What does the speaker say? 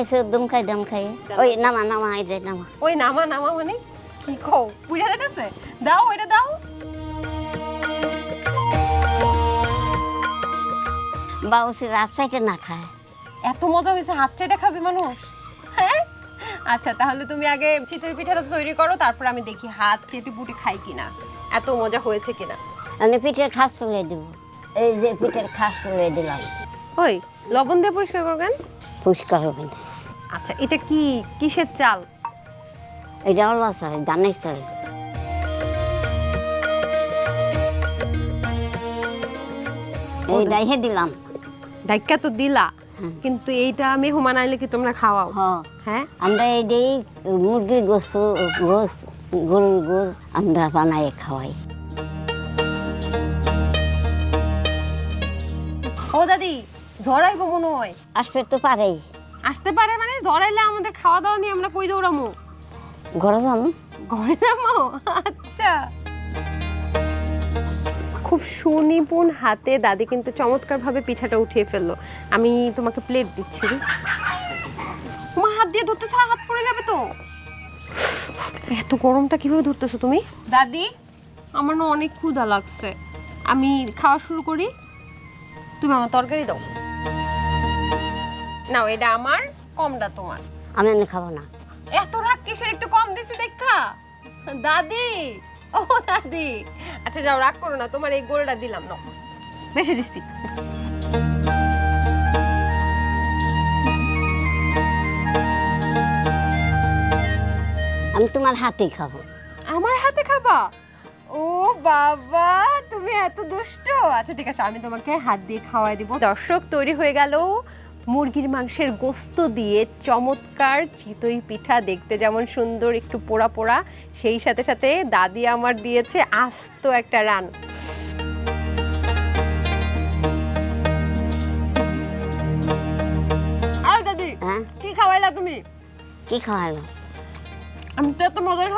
বানাইছে দম খাই ওই নামা এই যে নামা ওই নামা মানে কি কও বুঝা যাইতেছে দাও ওইটা দাও বাউসি রাত চাইতে না খায় এত মজা হয়েছে হাত চেটে খাবে মানুষ হ্যাঁ আচ্ছা তাহলে তুমি আগে চিতই পিঠাটা তৈরি করো তারপর আমি দেখি হাত চেটে পুটি খাই কিনা এত মজা হয়েছে কিনা আমি পিঠের খাস চলে দিব এই যে পিঠের খাস চলে দিলাম ওই লবণ দিয়ে পরিষ্কার করবেন পরিষ্কার হবে না আচ্ছা এটা কি কিসের চাল এটা হলো চাল ধানের চাল এই ডাইহে দিলাম ডাইকা তো দিলা কিন্তু এইটা মেহমান আইলে কি তোমরা খাওয়াও হ্যাঁ আমরা এই যে মুরগির গোস্ত গরুর গোস্ত আমরা বানাই খাওয়াই ও দাদি ধরাইবো মনে হয় আসতে তো পারেই আসতে পারে মানে ধরাইলে আমাদের খাওয়া দাওয়া নিয়ে আমরা কই দৌড়ামো ঘরে যাবো ঘরে যাবো আচ্ছা খুব সুনিপুণ হাতে দাদি কিন্তু চমৎকার ভাবে পিঠাটা উঠিয়ে ফেললো আমি তোমাকে প্লেট দিচ্ছি তোমার হাত দিয়ে ধরতেছো হাত পড়ে যাবে তো এত গরমটা কিভাবে ধরতেছো তুমি দাদি আমার না অনেক ক্ষুধা লাগছে আমি খাওয়া শুরু করি তুমি আমার তরকারি দাও নাও এটা আমার কমটা তোমার আমি এনে খাবো না এত রাগ কিসের একটু কম দিছি দেখা দাদি ও দাদি আচ্ছা যাও রাগ করো না তোমার এই গোলটা দিলাম না বেশি দিছি আমি তোমার হাতেই খাবো আমার হাতে খাবা ও বাবা তুমি এত দুষ্ট আচ্ছা ঠিক আছে আমি তোমাকে হাত দিয়ে খাওয়াই দিব দর্শক তৈরি হয়ে গেল মুরগির মাংসের গোস্ত দিয়ে চমৎকার চিতই পিঠা দেখতে যেমন সুন্দর একটু পোড়া পোড়া সেই সাথে সাথে দাদি আমার দিয়েছে আস্ত একটা রান আর দাদি হ্যাঁ কি খাওয়াইলা তুমি কি খাওয়ালো আমি তো এত মজার